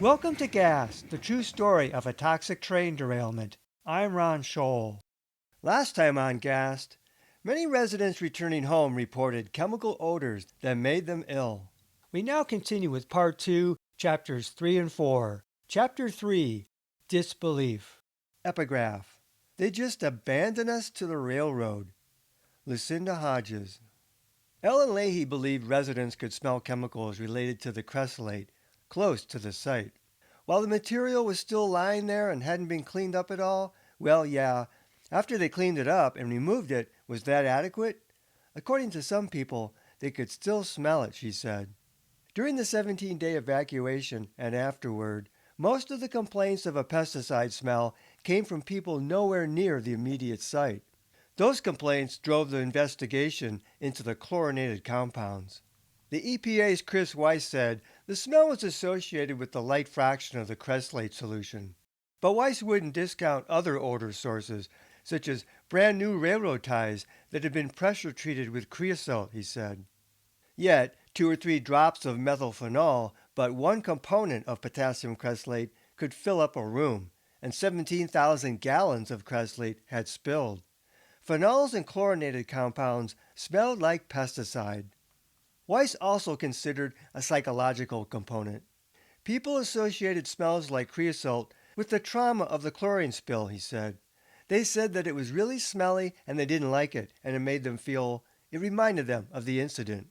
Welcome to Gas, the true story of a toxic train derailment. I'm Ron Scholl. Last time on Gas, many residents returning home reported chemical odors that made them ill. We now continue with Part 2, Chapters 3 and 4. Chapter 3, Disbelief. Epigraph. They just abandoned us to the railroad. Lucinda Hodges. Ellen Leahy believed residents could smell chemicals related to the cressolate close to the site. While the material was still lying there and hadn't been cleaned up at all, well, yeah, after they cleaned it up and removed it, was that adequate? According to some people, they could still smell it, she said. During the 17-day evacuation and afterward, most of the complaints of a pesticide smell came from people nowhere near the immediate site. Those complaints drove the investigation into the chlorinated compounds. The EPA's Chris Weiss said the smell was associated with the light fraction of the cressolate solution. But Weiss wouldn't discount other odor sources, such as brand new railroad ties that had been pressure treated with creosote, he said. Yet, 2 or 3 drops of methylphenol, but one component of potassium cressolate, could fill up a room, and 17,000 gallons of cressolate had spilled. Phenols and chlorinated compounds smelled like pesticide. Weiss also considered a psychological component. People associated smells like creosote with the trauma of the chlorine spill, he said. They said that it was really smelly and they didn't like it, and it reminded them of the incident.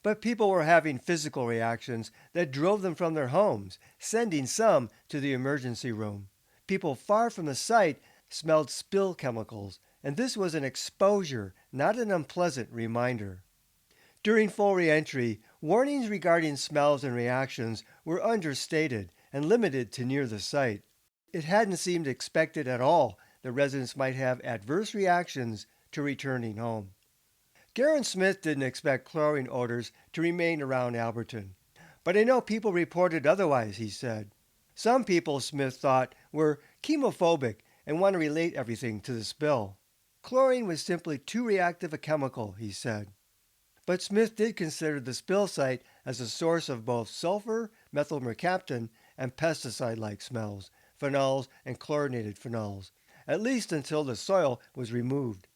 But people were having physical reactions that drove them from their homes, sending some to the emergency room. People far from the site smelled spill chemicals, and this was an exposure, not an unpleasant reminder. During full reentry, warnings regarding smells and reactions were understated and limited to near the site. It hadn't seemed expected at all that residents might have adverse reactions to returning home. Garen Smith didn't expect chlorine odors to remain around Alberton. But I know people reported otherwise, he said. Some people, Smith thought, were chemophobic and want to relate everything to the spill. Chlorine was simply too reactive a chemical, he said. But Smith did consider the spill site as a source of both sulfur, methylmercaptan, and pesticide-like smells, phenols and chlorinated phenols, at least until the soil was removed.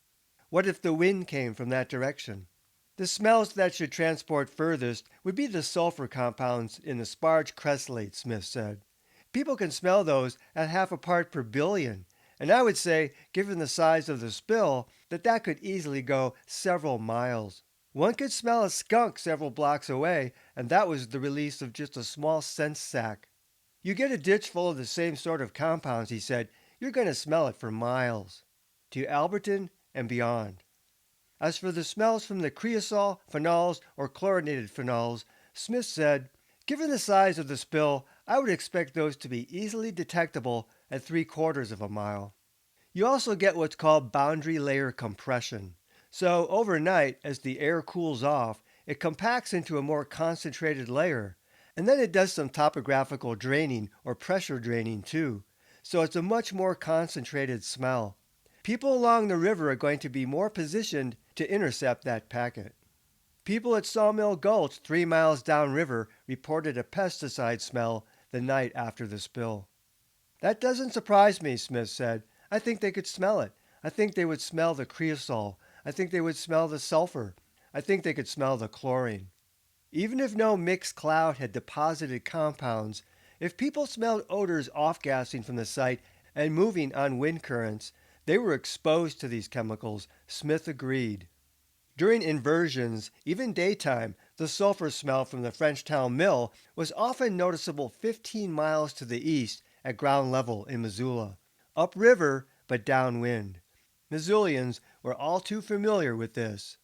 What if the wind came from that direction? The smells that should transport furthest would be the sulfur compounds in the sparge cressolate, Smith said. People can smell those at half a part per billion, and I would say, given the size of the spill, that could easily go several miles. One could smell a skunk several blocks away, and that was the release of just a small scent sac. You get a ditch full of the same sort of compounds, he said, you're going to smell it for miles. To Alberton and beyond. As for the smells from the creosol, phenols, or chlorinated phenols, Smith said, given the size of the spill, I would expect those to be easily detectable at 3/4 of a mile. You also get what's called boundary layer compression. So overnight, as the air cools off, it compacts into a more concentrated layer, and then it does some topographical draining or pressure draining too. So it's a much more concentrated smell. People along the river are going to be more positioned to intercept that packet. People at Sawmill Gulch, 3 miles downriver, reported a pesticide smell the night after the spill. That doesn't surprise me, Smith said. I think they could smell it. I think they would smell the creosol. I think they would smell the sulfur. I think they could smell the chlorine. Even if no mixed cloud had deposited compounds, if people smelled odors off-gassing from the site and moving on wind currents, they were exposed to these chemicals, Smith agreed. During inversions, even daytime, the sulfur smell from the Frenchtown Mill was often noticeable 15 miles to the east at ground level in Missoula, upriver but downwind. Missoulians were all too familiar with this.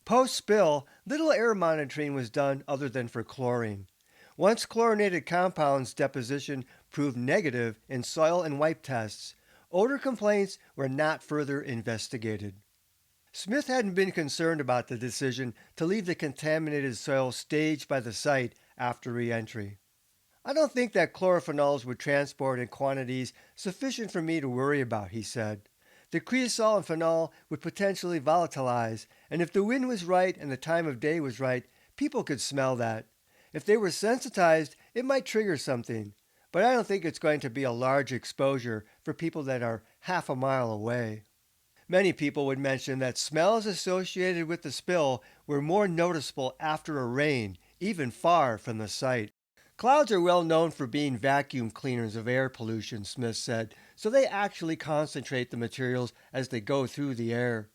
Post-spill, little air monitoring was done other than for chlorine. Once chlorinated compounds deposition proved negative in soil and wipe tests, odor complaints were not further investigated. Smith hadn't been concerned about the decision to leave the contaminated soil staged by the site after re-entry. I don't think that chlorophenols would transport in quantities sufficient for me to worry about, he said. the creosol and phenol would potentially volatilize, and if the wind was right and the time of day was right, people could smell that. If they were sensitized, it might trigger something, but I don't think it's going to be a large exposure for people that are half a mile away. Many people would mention that smells associated with the spill were more noticeable after a rain, even far from the site. Clouds are well known for being vacuum cleaners of air pollution, Smith said, so they actually concentrate the materials as they go through the air.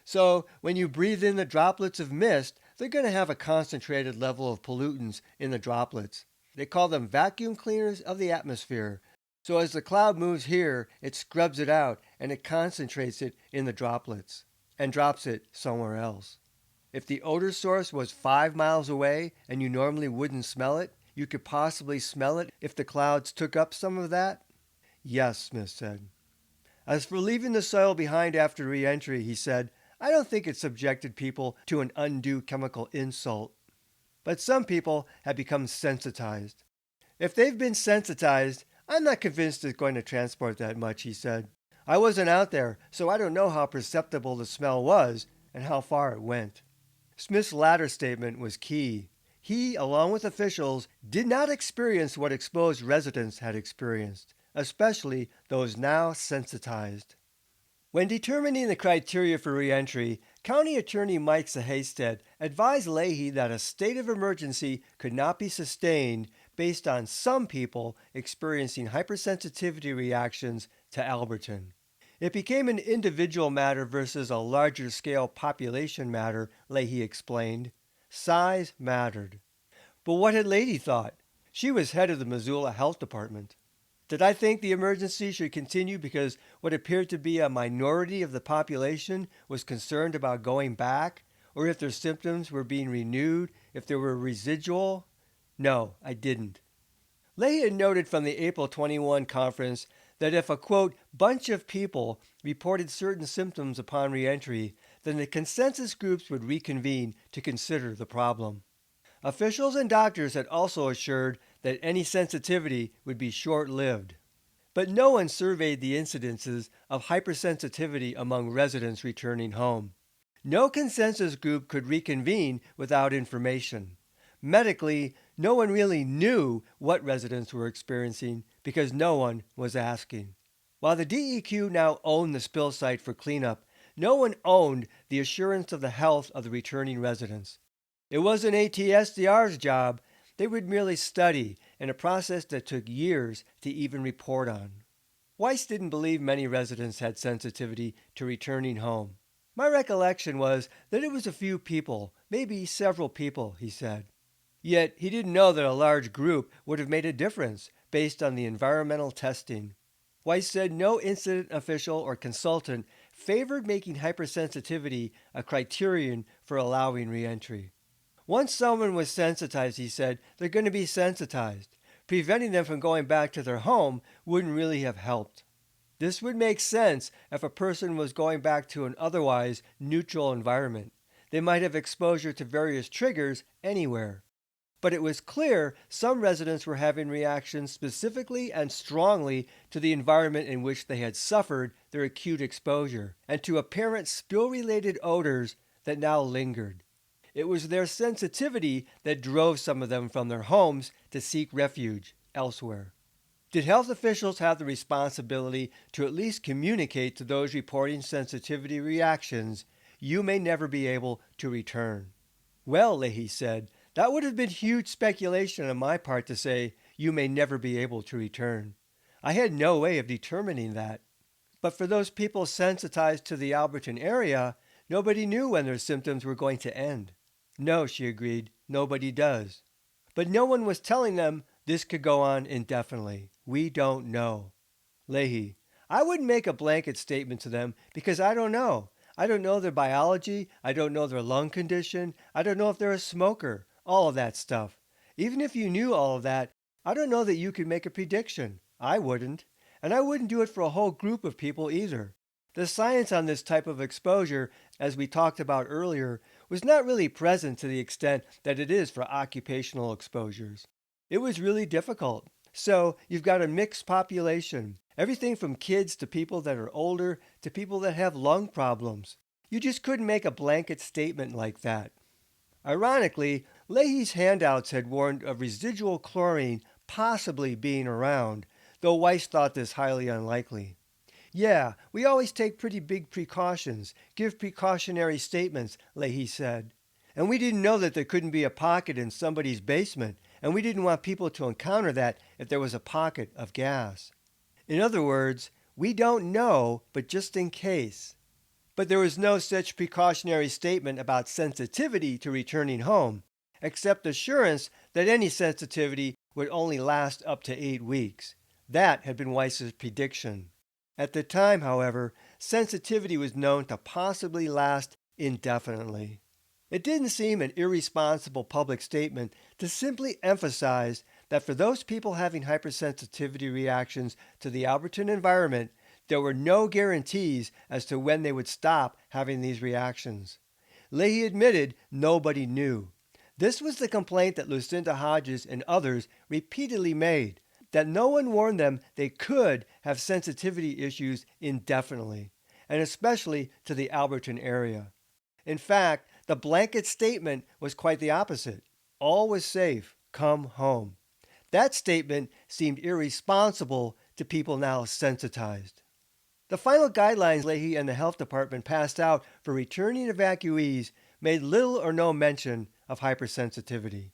So, when you breathe in the droplets of mist, they're going to have a concentrated level of pollutants in the droplets. They call them vacuum cleaners of the atmosphere. So, as the cloud moves here, it scrubs it out and it concentrates it in the droplets and drops it somewhere else. If the odor source was 5 miles away and you normally wouldn't smell it, you could possibly smell it if the clouds took up some of that? Yes, Smith said. As for leaving the soil behind after re-entry, he said, I don't think it subjected people to an undue chemical insult. But some people have become sensitized. If they've been sensitized, I'm not convinced it's going to transport that much, he said. I wasn't out there, so I don't know how perceptible the smell was and how far it went. Smith's latter statement was key. He, along with officials, did not experience what exposed residents had experienced, especially those now sensitized. When determining the criteria for reentry, County Attorney Mike Sahasted advised Leahy that a state of emergency could not be sustained based on some people experiencing hypersensitivity reactions to Alberton. It became an individual matter versus a larger scale population matter, Leahy explained. Size mattered. But what had Leahy thought? She was head of the Missoula Health Department. Did I think the emergency should continue because what appeared to be a minority of the population was concerned about going back, or if their symptoms were being renewed, if there were residual? No, I didn't. Leahy had noted from the April 21 conference that if a, quote, bunch of people reported certain symptoms upon reentry, then the consensus groups would reconvene to consider the problem. Officials and doctors had also assured that any sensitivity would be short-lived. But no one surveyed the incidences of hypersensitivity among residents returning home. No consensus group could reconvene without information. Medically, no one really knew what residents were experiencing because no one was asking. While the DEQ now owned the spill site for cleanup, no one owned the assurance of the health of the returning residents. It wasn't ATSDR's job. They would merely study, in a process that took years to even report on. Weiss didn't believe many residents had sensitivity to returning home. My recollection was that it was a few people, maybe several people, he said. Yet he didn't know that a large group would have made a difference based on the environmental testing. Weiss said no incident official or consultant favored making hypersensitivity a criterion for allowing reentry. Once someone was sensitized, he said, they're going to be sensitized. Preventing them from going back to their home wouldn't really have helped. This would make sense if a person was going back to an otherwise neutral environment. They might have exposure to various triggers anywhere. But it was clear some residents were having reactions specifically and strongly to the environment in which they had suffered their acute exposure, and to apparent spill-related odors that now lingered. It was their sensitivity that drove some of them from their homes to seek refuge elsewhere. Did health officials have the responsibility to at least communicate to those reporting sensitivity reactions, you may never be able to return? Well, Leahy said, that would have been huge speculation on my part to say, you may never be able to return. I had no way of determining that. But for those people sensitized to the Alberton area, nobody knew when their symptoms were going to end. No, she agreed, nobody does. But no one was telling them this could go on indefinitely. We don't know. Leahy, I wouldn't make a blanket statement to them because I don't know. I don't know their biology. I don't know their lung condition. I don't know if they're a smoker. All of that stuff. Even if you knew all of that, I don't know that you could make a prediction. I wouldn't. And I wouldn't do it for a whole group of people either. The science on this type of exposure, as we talked about earlier, was not really present to the extent that it is for occupational exposures. It was really difficult. So you've got a mixed population. Everything from kids to people that are older to people that have lung problems. You just couldn't make a blanket statement like that. Ironically, Leahy's handouts had warned of residual chlorine possibly being around, though Weiss thought this highly unlikely. Yeah, we always take pretty big precautions, give precautionary statements, Leahy said. And we didn't know that there couldn't be a pocket in somebody's basement, and we didn't want people to encounter that if there was a pocket of gas. In other words, we don't know, but just in case. But there was no such precautionary statement about sensitivity to returning home, except assurance that any sensitivity would only last up to 8 weeks. That had been Weiss's prediction. At the time, however, sensitivity was known to possibly last indefinitely. It didn't seem an irresponsible public statement to simply emphasize that for those people having hypersensitivity reactions to the Alberton environment, there were no guarantees as to when they would stop having these reactions. Leahy admitted nobody knew. This was the complaint that Lucinda Hodges and others repeatedly made, that no one warned them they could have sensitivity issues indefinitely, and especially to the Alberton area. In fact, the blanket statement was quite the opposite. All was safe, come home. That statement seemed irresponsible to people now sensitized. The final guidelines Leahy and the health department passed out for returning evacuees made little or no mention of hypersensitivity.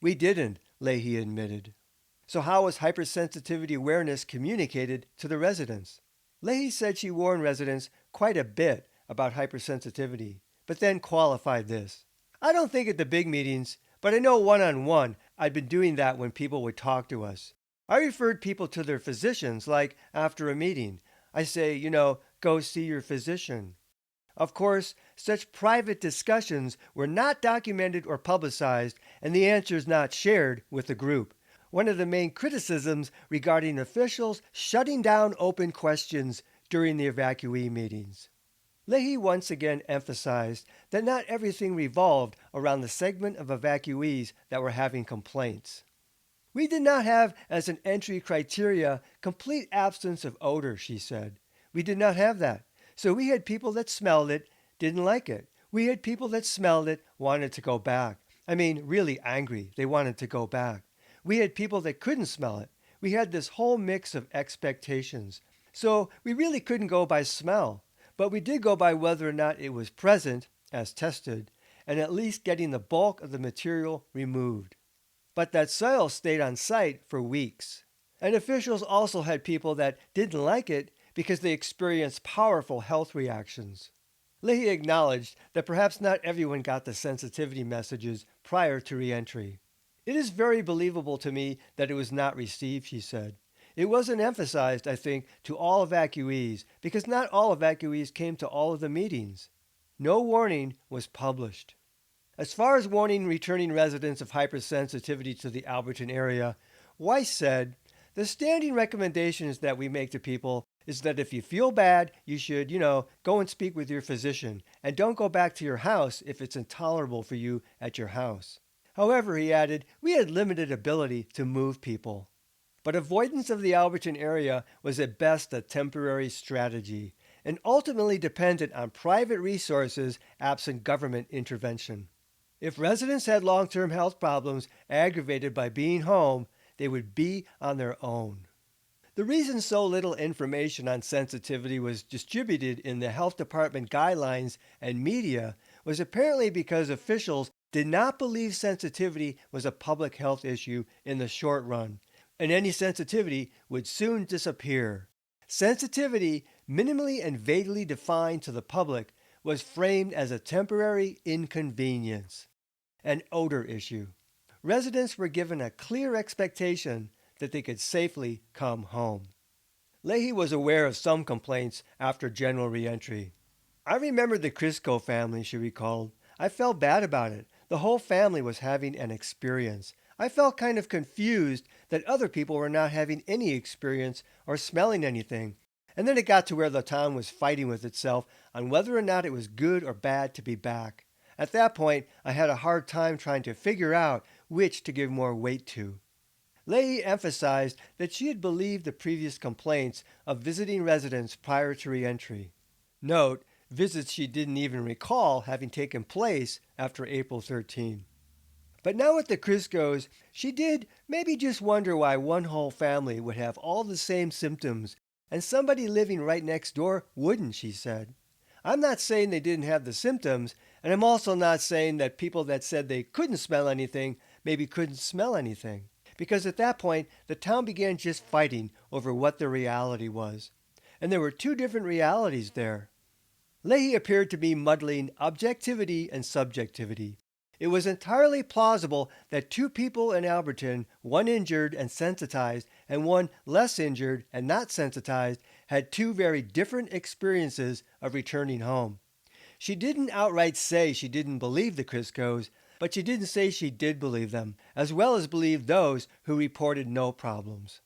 We didn't, Leahy admitted. So how was hypersensitivity awareness communicated to the residents? Leahy said she warned residents quite a bit about hypersensitivity, but then qualified this. I don't think at the big meetings, but I know one-on-one I'd been doing that when people would talk to us. I referred people to their physicians, like after a meeting. I say, go see your physician. Of course, such private discussions were not documented or publicized, and the answers not shared with the group. One of the main criticisms regarding officials shutting down open questions during the evacuee meetings. Leahy once again emphasized that not everything revolved around the segment of evacuees that were having complaints. We did not have as an entry criteria complete absence of odor, she said. We did not have that. So we had people that smelled it, didn't like it. We had people that smelled it, wanted to go back. Really angry. They wanted to go back. We had people that couldn't smell it. We had this whole mix of expectations. So we really couldn't go by smell. But we did go by whether or not it was present, as tested, and at least getting the bulk of the material removed. But that soil stayed on site for weeks. And officials also had people that didn't like it because they experienced powerful health reactions. Leahy acknowledged that perhaps not everyone got the sensitivity messages prior to re-entry. It is very believable to me that it was not received, she said. It wasn't emphasized, I think, to all evacuees because not all evacuees came to all of the meetings. No warning was published. As far as warning returning residents of hypersensitivity to the Alberton area, Weiss said, the standing recommendations that we make to people is that if you feel bad, you should, go and speak with your physician, and don't go back to your house if it's intolerable for you at your house. However, he added, we had limited ability to move people. But avoidance of the Alberton area was at best a temporary strategy, and ultimately dependent on private resources absent government intervention. If residents had long-term health problems aggravated by being home, they would be on their own. The reason so little information on sensitivity was distributed in the health department guidelines and media was apparently because officials did not believe sensitivity was a public health issue in the short run, and any sensitivity would soon disappear. Sensitivity, minimally and vaguely defined to the public, was framed as a temporary inconvenience, an odor issue. Residents were given a clear expectation that they could safely come home. Leahy was aware of some complaints after general reentry. I remembered the Crisco family, she recalled. I felt bad about it. The whole family was having an experience. I felt kind of confused that other people were not having any experience or smelling anything. And then it got to where the town was fighting with itself on whether or not it was good or bad to be back. At that point, I had a hard time trying to figure out which to give more weight to. Leahy emphasized that she had believed the previous complaints of visiting residents prior to re-entry. Note, visits she didn't even recall having taken place after April 13. But now with the Criscos, she did maybe just wonder why one whole family would have all the same symptoms and somebody living right next door wouldn't, she said. I'm not saying they didn't have the symptoms, and I'm also not saying that people that said they couldn't smell anything maybe couldn't smell anything. Because at that point, the town began just fighting over what the reality was. And there were two different realities there. Leahy appeared to be muddling objectivity and subjectivity. It was entirely plausible that two people in Alberton, one injured and sensitized, and one less injured and not sensitized, had two very different experiences of returning home. She didn't outright say she didn't believe the Criscos, but she didn't say she did believe them, as well as believe those who reported no problems.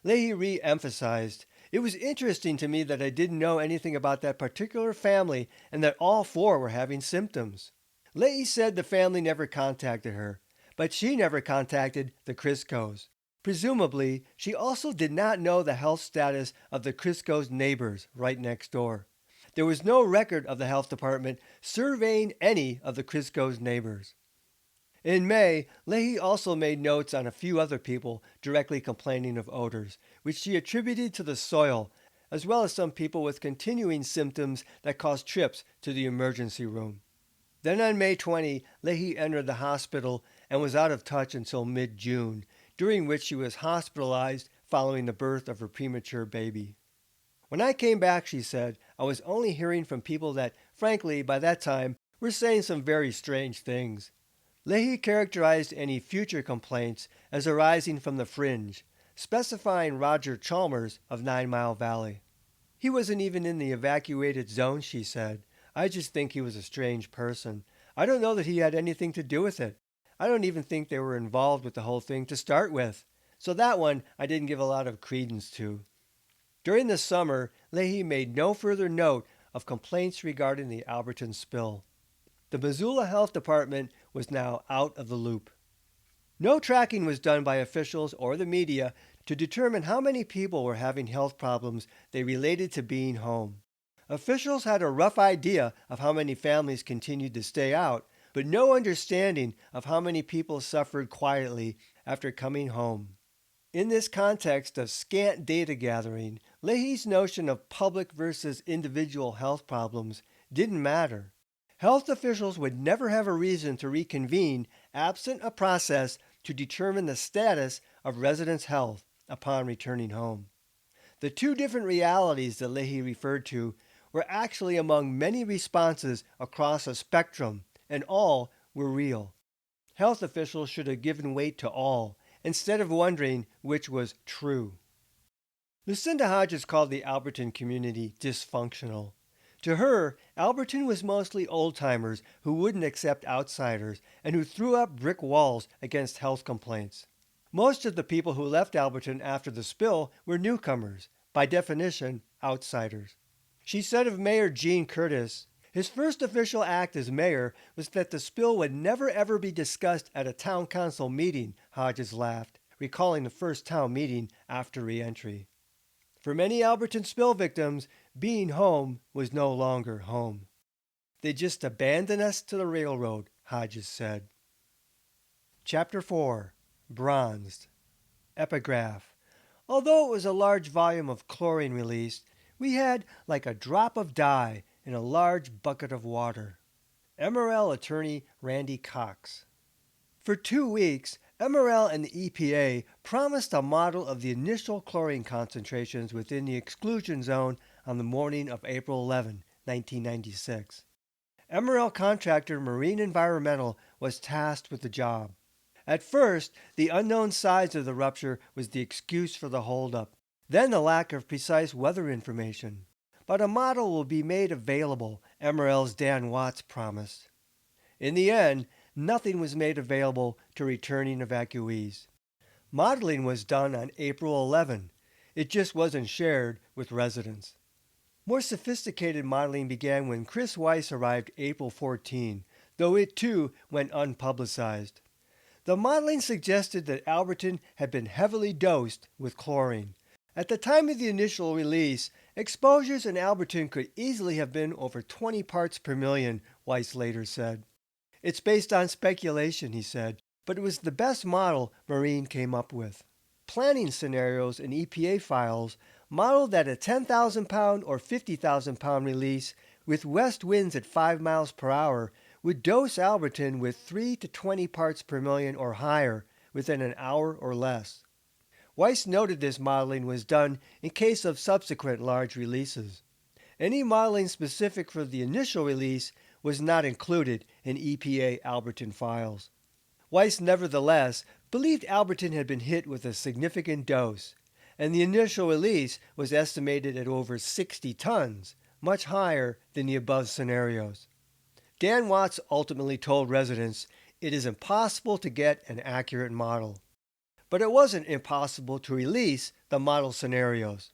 Leahy re-emphasized, "It was interesting to me that I didn't know anything about that particular family and that all four were having symptoms." Leahy said the family never contacted her, but she never contacted the Criscos. Presumably, she also did not know the health status of the Criscos' neighbors right next door. There was no record of the health department surveying any of the Criscos' neighbors. In May, Leahy also made notes on a few other people directly complaining of odors, which she attributed to the soil, as well as some people with continuing symptoms that caused trips to the emergency room. Then on May 20, Leahy entered the hospital and was out of touch until mid-June, during which she was hospitalized following the birth of her premature baby. When I came back, she said, I was only hearing from people that, frankly, by that time, were saying some very strange things. Leahy characterized any future complaints as arising from the fringe, specifying Roger Chalmers of 9 Mile Valley. He wasn't even in the evacuated zone, she said. I just think he was a strange person. I don't know that he had anything to do with it. I don't even think they were involved with the whole thing to start with. So that one I didn't give a lot of credence to. During the summer, Leahy made no further note of complaints regarding the Alberton spill. The Missoula Health Department was now out of the loop. No tracking was done by officials or the media to determine how many people were having health problems they related to being home. Officials had a rough idea of how many families continued to stay out, but no understanding of how many people suffered quietly after coming home. In this context of scant data gathering, Leahy's notion of public versus individual health problems didn't matter. Health officials would never have a reason to reconvene absent a process to determine the status of residents' health upon returning home. The two different realities that Leahy referred to were actually among many responses across a spectrum, and all were real. Health officials should have given weight to all, instead of wondering which was true. Lucinda Hodges called the Alberton community dysfunctional. To her, Alberton was mostly old-timers who wouldn't accept outsiders and who threw up brick walls against health complaints. Most of the people who left Alberton after the spill were newcomers, by definition, outsiders. She said of Mayor Gene Curtis, his first official act as mayor was that the spill would never ever be discussed at a town council meeting, Hodges laughed, recalling the first town meeting after re-entry. For many Alberton spill victims, being home was no longer home. They just abandoned us to the railroad, Hodges said. Chapter 4. Bronzed. Epigraph. Although it was a large volume of chlorine released, we had like a drop of dye in a large bucket of water. MRL attorney Randy Cox. For 2 weeks, MRL and the EPA promised a model of the initial chlorine concentrations within the exclusion zone on the morning of April 11, 1996. MRL contractor Marine Environmental was tasked with the job. At first, the unknown size of the rupture was the excuse for the holdup, then the lack of precise weather information. But a model will be made available, MRL's Dan Watts promised. In the end, nothing was made available to returning evacuees. Modeling was done on April 11. It just wasn't shared with residents. More sophisticated modeling began when Chris Weiss arrived April 14, though it too went unpublicized. The modeling suggested that Alberton had been heavily dosed with chlorine. At the time of the initial release, exposures in Alberton could easily have been over 20 parts per million, Weiss later said. It's based on speculation, he said, but it was the best model Marine came up with. Planning scenarios in EPA files modeled that a 10,000 pound or 50,000 pound release with west winds at 5 miles per hour would dose Alberton with 3 to 20 parts per million or higher within an hour or less. Weiss noted this modeling was done in case of subsequent large releases. Any modeling specific for the initial release was not included in EPA Alberton files. Weiss nevertheless believed Alberton had been hit with a significant dose, and the initial release was estimated at over 60 tons, much higher than the above scenarios. Dan Watts ultimately told residents it is impossible to get an accurate model. But it wasn't impossible to release the model scenarios.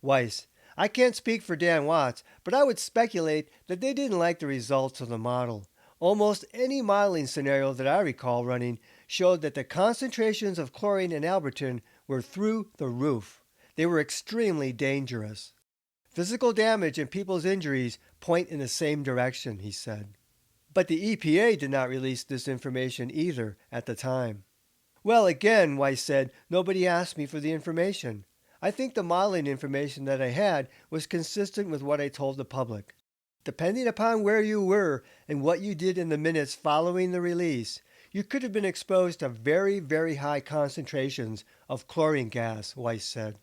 Weiss: I can't speak for Dan Watts, but I would speculate that they didn't like the results of the model. Almost any modeling scenario that I recall running showed that the concentrations of chlorine in Alberton were through the roof. They were extremely dangerous. Physical damage and people's injuries point in the same direction, he said. But the EPA did not release this information either at the time. Well, again, Weiss said, nobody asked me for the information. I think the modeling information that I had was consistent with what I told the public. Depending upon where you were and what you did in the minutes following the release, you could have been exposed to very, very high concentrations of chlorine gas, Weiss said.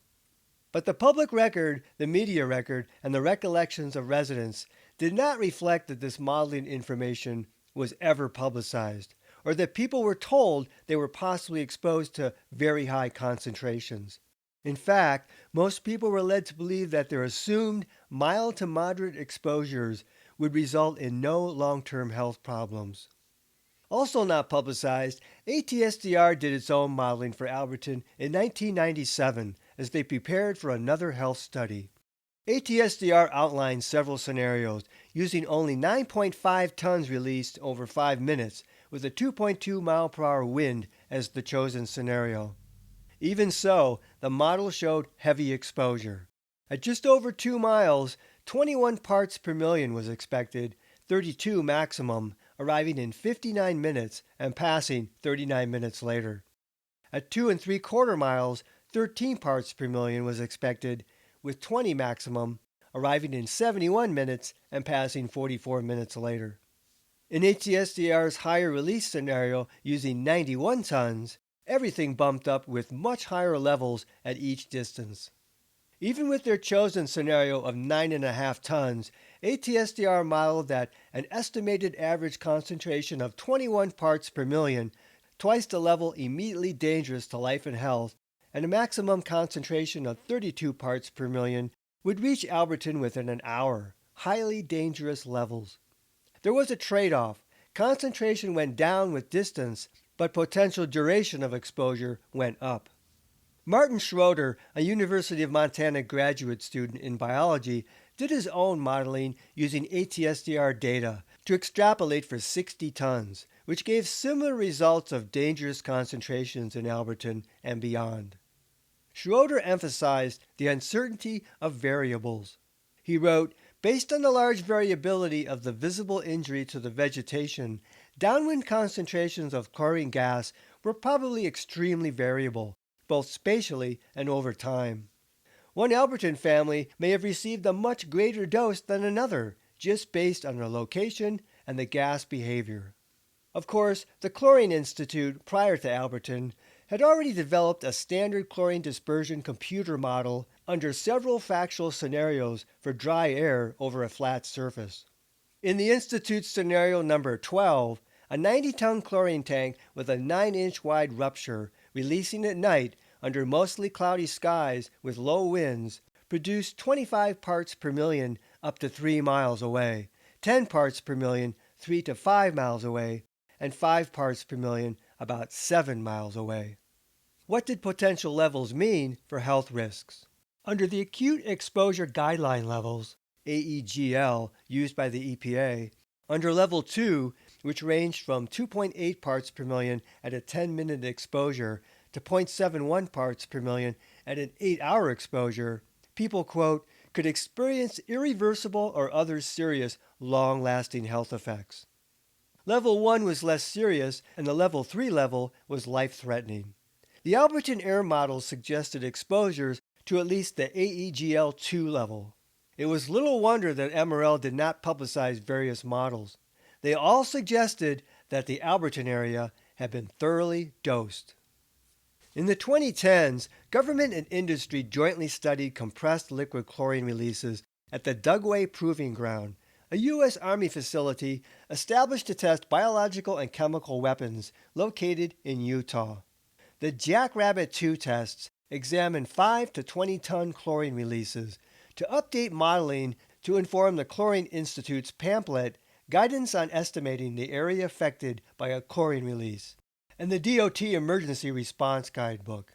But the public record, the media record, and the recollections of residents did not reflect that this modeling information was ever publicized, or that people were told they were possibly exposed to very high concentrations. In fact, most people were led to believe that their assumed mild to moderate exposures would result in no long-term health problems. Also not publicized, ATSDR did its own modeling for Alberton in 1997 as they prepared for another health study. ATSDR outlined several scenarios using only 9.5 tons released over 5 minutes with a 2.2 mile per hour wind as the chosen scenario. Even so, the model showed heavy exposure. At just over 2 miles, 21 parts per million was expected, 32 maximum, arriving in 59 minutes and passing 39 minutes later. At 2 3/4 miles, 13 parts per million was expected, with 20 maximum, arriving in 71 minutes and passing 44 minutes later. In ATSDR's higher release scenario using 91 tons, everything bumped up with much higher levels at each distance. Even with their chosen scenario of 9.5 tons, ATSDR modeled that an estimated average concentration of 21 parts per million, twice the level immediately dangerous to life and health, and a maximum concentration of 32 parts per million would reach Alberton within an hour, highly dangerous levels. There was a trade-off. Concentration went down with distance, but potential duration of exposure went up. Martin Schroeder, a University of Montana graduate student in biology, did his own modeling using ATSDR data to extrapolate for 60 tons, which gave similar results of dangerous concentrations in Alberton and beyond. Schroeder emphasized the uncertainty of variables. He wrote, based on the large variability of the visible injury to the vegetation, downwind concentrations of chlorine gas were probably extremely variable, both spatially and over time. One Alberton family may have received a much greater dose than another, just based on their location and the gas behavior. Of course, the Chlorine Institute, prior to Alberton, had already developed a standard chlorine dispersion computer model under several factual scenarios for dry air over a flat surface. In the Institute's scenario number 12, a 90-ton chlorine tank with a 9-inch wide rupture, releasing at night under mostly cloudy skies with low winds, produced 25 parts per million up to 3 miles away, 10 parts per million 3 to 5 miles away, and 5 parts per million about 7 miles away. What did potential levels mean for health risks? Under the Acute Exposure Guideline Levels, AEGL, used by the EPA, under Level 2, which ranged from 2.8 parts per million at a 10-minute exposure to 0.71 parts per million at an 8-hour exposure, people, quote, could experience irreversible or other serious, long-lasting health effects. Level 1 was less serious, and the Level 3 level was life-threatening. The Alberton air models suggested exposures to at least the AEGL2 level. It was little wonder that MRL did not publicize various models. They all suggested that the Alberton area had been thoroughly dosed. In the 2010s, government and industry jointly studied compressed liquid chlorine releases at the Dugway Proving Ground, a U.S. Army facility established to test biological and chemical weapons located in Utah. The Jackrabbit 2 tests examined 5 to 20-ton chlorine releases to update modeling to inform the Chlorine Institute's pamphlet, Guidance on Estimating the Area Affected by a Chlorine Release, and the DOT Emergency Response Guidebook.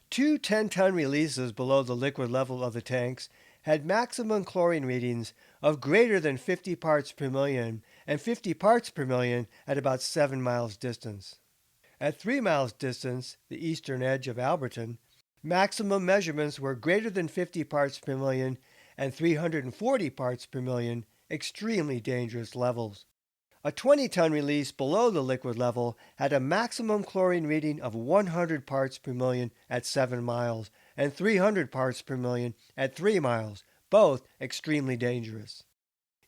2 10-ton releases below the liquid level of the tanks had maximum chlorine readings of greater than 50 parts per million and 50 parts per million at about 7 miles distance. At 3 miles distance, the eastern edge of Alberton, maximum measurements were greater than 50 parts per million and 340 parts per million, extremely dangerous levels. A 20-ton release below the liquid level had a maximum chlorine reading of 100 parts per million at 7 miles and 300 parts per million at 3 miles, both extremely dangerous.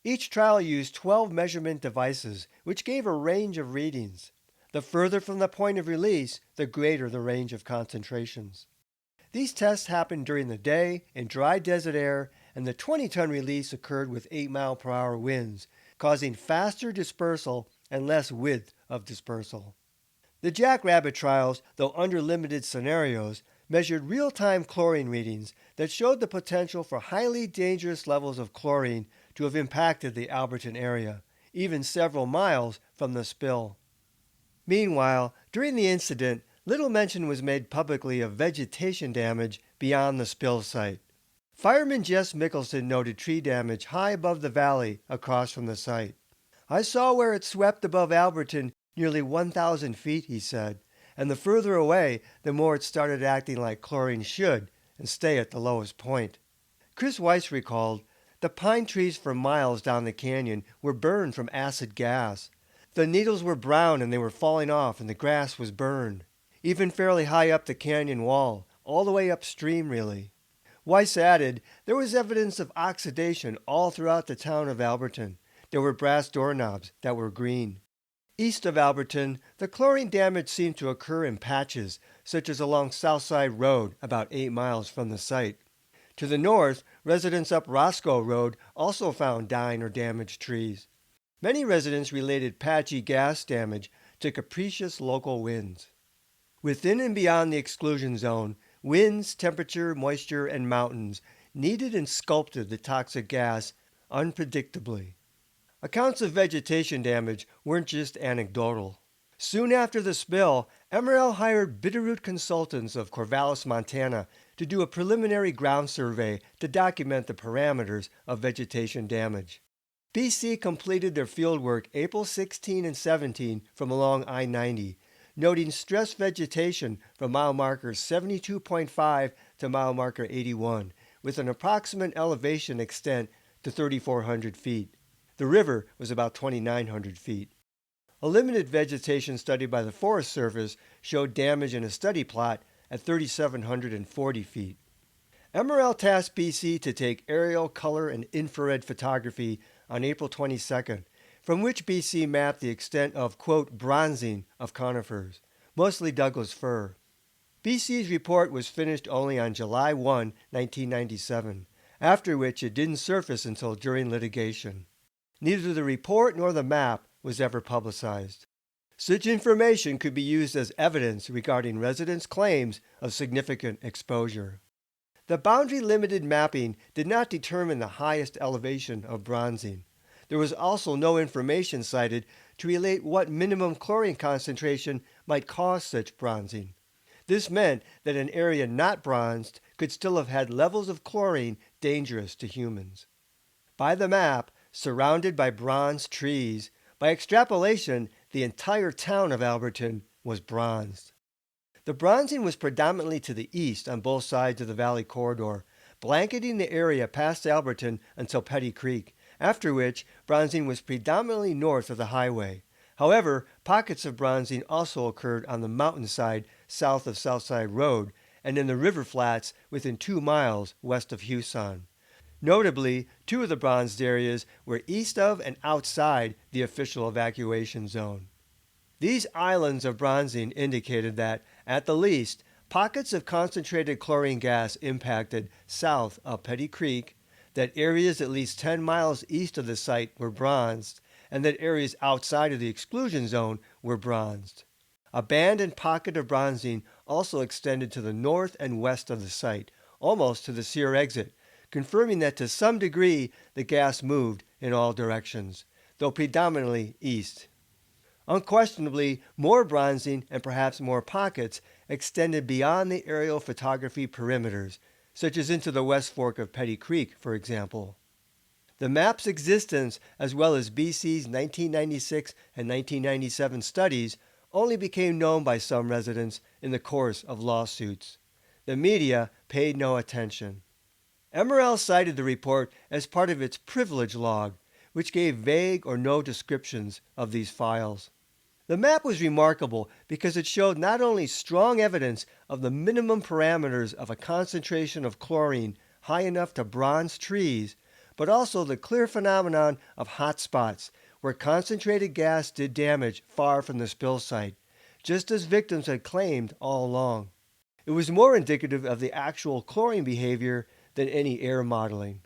Each trial used 12 measurement devices, which gave a range of readings. The further from the point of release, the greater the range of concentrations. These tests happened during the day in dry desert air, and the 20-ton release occurred with 8-mile-per-hour winds, causing faster dispersal and less width of dispersal. The Jackrabbit trials, though under limited scenarios, measured real-time chlorine readings that showed the potential for highly dangerous levels of chlorine to have impacted the Alberton area, even several miles from the spill. Meanwhile, during the incident, little mention was made publicly of vegetation damage beyond the spill site. Fireman Jess Mickelson noted tree damage high above the valley across from the site. "I saw where it swept above Alberton nearly 1,000 feet," he said, "and the further away, the more it started acting like chlorine should and stay at the lowest point." Chris Weiss recalled, "The pine trees for miles down the canyon were burned from acid gas. The needles were brown and they were falling off, and the grass was burned. Even fairly high up the canyon wall, all the way upstream really." Weiss added, "There was evidence of oxidation all throughout the town of Alberton. There were brass doorknobs that were green." East of Alberton, the chlorine damage seemed to occur in patches, such as along Southside Road, about 8 miles from the site. To the north, residents up Roscoe Road also found dying or damaged trees. Many residents related patchy gas damage to capricious local winds. Within and beyond the exclusion zone, winds, temperature, moisture, and mountains kneaded and sculpted the toxic gas unpredictably. Accounts of vegetation damage weren't just anecdotal. Soon after the spill, MRL hired Bitterroot Consultants of Corvallis, Montana, to do a preliminary ground survey to document the parameters of vegetation damage. BC completed their fieldwork April 16 and 17 from along I-90, noting stress vegetation from mile marker 72.5 to mile marker 81, with an approximate elevation extent to 3,400 feet. The river was about 2,900 feet. A limited vegetation study by the Forest Service showed damage in a study plot at 3,740 feet. MRL tasked BC to take aerial, color, and infrared photography on April 22nd, from which BC mapped the extent of, quote, bronzing of conifers, mostly Douglas fir. BC's report was finished only on July 1, 1997, after which it didn't surface until during litigation. Neither the report nor the map was ever publicized. Such information could be used as evidence regarding residents' claims of significant exposure. The boundary-limited mapping did not determine the highest elevation of bronzing. There was also no information cited to relate what minimum chlorine concentration might cause such bronzing. This meant that an area not bronzed could still have had levels of chlorine dangerous to humans. By the map, surrounded by bronzed trees, By extrapolation, the entire town of Alberton was bronzed. The bronzing was predominantly to the east on both sides of the valley corridor, blanketing the area past Alberton until Petty Creek, after which bronzing was predominantly north of the highway. However, pockets of bronzing also occurred on the mountainside south of Southside Road and in the river flats within 2 miles west of Huson. Notably, 2 of the bronzed areas were east of and outside the official evacuation zone. These islands of bronzing indicated that, at the least, pockets of concentrated chlorine gas impacted south of Petty Creek, that areas at least 10 miles east of the site were bronzed, and that areas outside of the exclusion zone were bronzed. A band and pocket of bronzing also extended to the north and west of the site, almost to the sear exit, confirming that to some degree the gas moved in all directions, though predominantly east. Unquestionably, more bronzing and perhaps more pockets extended beyond the aerial photography perimeters, such as into the West Fork of Petty Creek, for example. The map's existence, as well as BC's 1996 and 1997 studies, only became known by some residents in the course of lawsuits. The media paid no attention. MRL cited the report as part of its privilege log, which gave vague or no descriptions of these files. The map was remarkable because it showed not only strong evidence of the minimum parameters of a concentration of chlorine high enough to bronze trees, but also the clear phenomenon of hot spots where concentrated gas did damage far from the spill site, just as victims had claimed all along. It was more indicative of the actual chlorine behavior than any air modeling.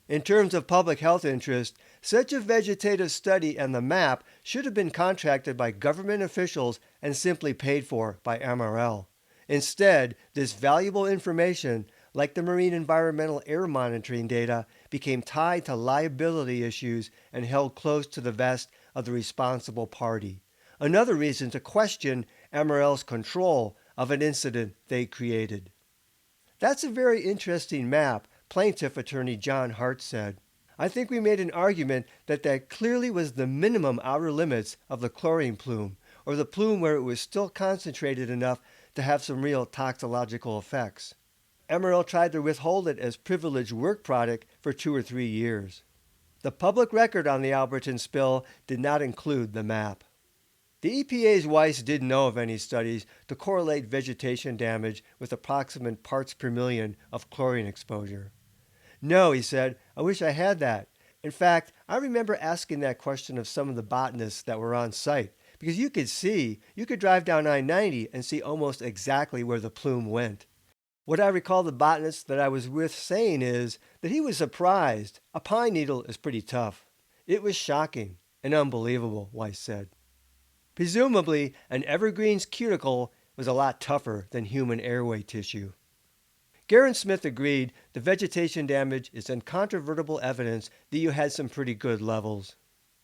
In terms of public health interest, such a vegetative study and the map should have been contracted by government officials and simply paid for by MRL. Instead, this valuable information, like the marine environmental air monitoring data, became tied to liability issues and held close to the vest of the responsible party. Another reason to question MRL's control of an incident they created. That's a very interesting map, plaintiff attorney John Hart said. I think we made an argument that clearly was the minimum outer limits of the chlorine plume, or the plume where it was still concentrated enough to have some real toxicological effects. MRL tried to withhold it as privileged work product for 2 or 3 years. The public record on the Alberton spill did not include the map. The EPA's Weiss didn't know of any studies to correlate vegetation damage with approximate parts per million of chlorine exposure. No, he said, I wish I had that. In fact, I remember asking that question of some of the botanists that were on site, because you could drive down I-90 and see almost exactly where the plume went. What I recall the botanist that I was with saying is that he was surprised. A pine needle is pretty tough. It was shocking and unbelievable, Weiss said. Presumably, an evergreen's cuticle was a lot tougher than human airway tissue. Garen Smith agreed the vegetation damage is incontrovertible evidence that you had some pretty good levels.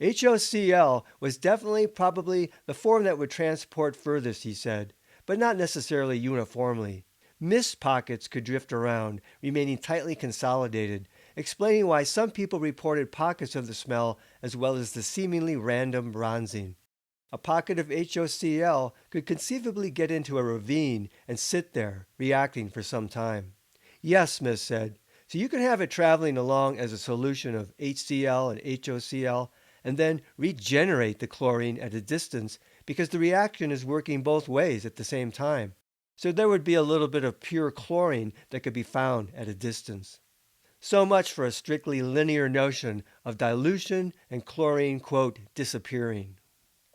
HOCl was definitely probably the form that would transport furthest, he said, but not necessarily uniformly. Mist pockets could drift around, remaining tightly consolidated, explaining why some people reported pockets of the smell as well as the seemingly random bronzing. A pocket of HOCl could conceivably get into a ravine and sit there, reacting for some time. Yes, Smith said, so you can have it traveling along as a solution of HCl and HOCl and then regenerate the chlorine at a distance because the reaction is working both ways at the same time. So there would be a little bit of pure chlorine that could be found at a distance. So much for a strictly linear notion of dilution and chlorine, quote, disappearing.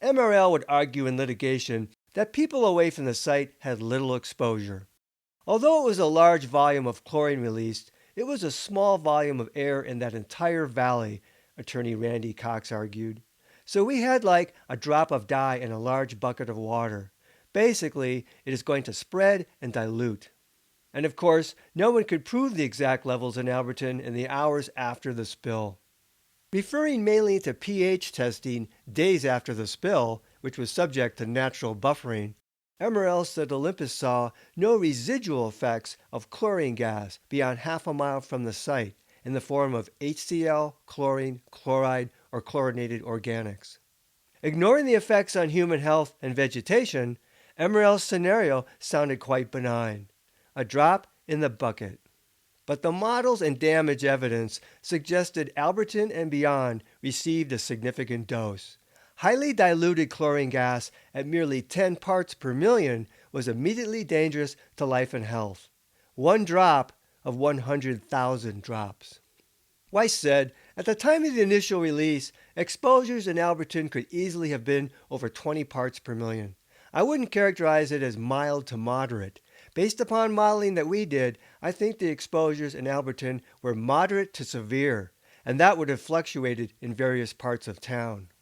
MRL would argue in litigation that people away from the site had little exposure. Although it was a large volume of chlorine released, it was a small volume of air in that entire valley, attorney Randy Cox argued. So we had like a drop of dye in a large bucket of water. Basically, it is going to spread and dilute. And of course, no one could prove the exact levels in Alberton in the hours after the spill. Referring mainly to pH testing days after the spill, which was subject to natural buffering, MRL said Olympus saw no residual effects of chlorine gas beyond half a mile from the site in the form of HCl, chlorine, chloride, or chlorinated organics. Ignoring the effects on human health and vegetation, Emerald's scenario sounded quite benign. A drop in the bucket. But the models and damage evidence suggested Alberton and beyond received a significant dose. Highly diluted chlorine gas at merely 10 parts per million was immediately dangerous to life and health. One drop of 100,000 drops. Weiss said, at the time of the initial release, exposures in Alberton could easily have been over 20 parts per million. I wouldn't characterize it as mild to moderate. Based upon modeling that we did, I think the exposures in Alberton were moderate to severe, and that would have fluctuated in various parts of town.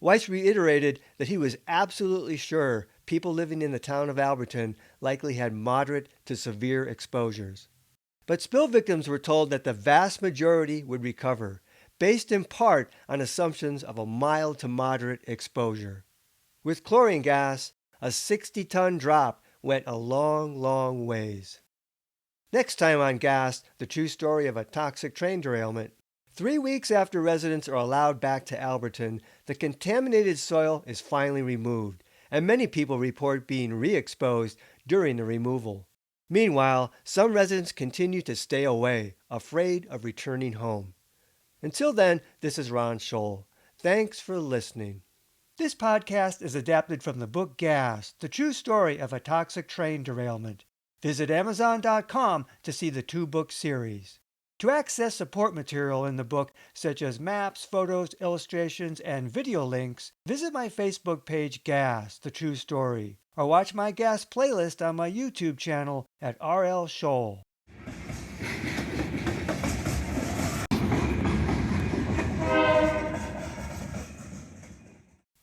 Weiss reiterated that he was absolutely sure people living in the town of Alberton likely had moderate to severe exposures. But spill victims were told that the vast majority would recover, based in part on assumptions of a mild to moderate exposure. With chlorine gas, a 60-ton drop went a long, long ways. Next time on Gas, the true story of a toxic train derailment. 3 weeks after residents are allowed back to Alberton, the contaminated soil is finally removed, and many people report being re-exposed during the removal. Meanwhile, some residents continue to stay away, afraid of returning home. Until then, this is Ron Scholl. Thanks for listening. This podcast is adapted from the book Gas, the true story of a toxic train derailment. Visit Amazon.com to see the 2-book series. To access support material in the book, such as maps, photos, illustrations, and video links, visit my Facebook page Gas, the true story, or watch my Gas playlist on my YouTube channel at RL Scholl.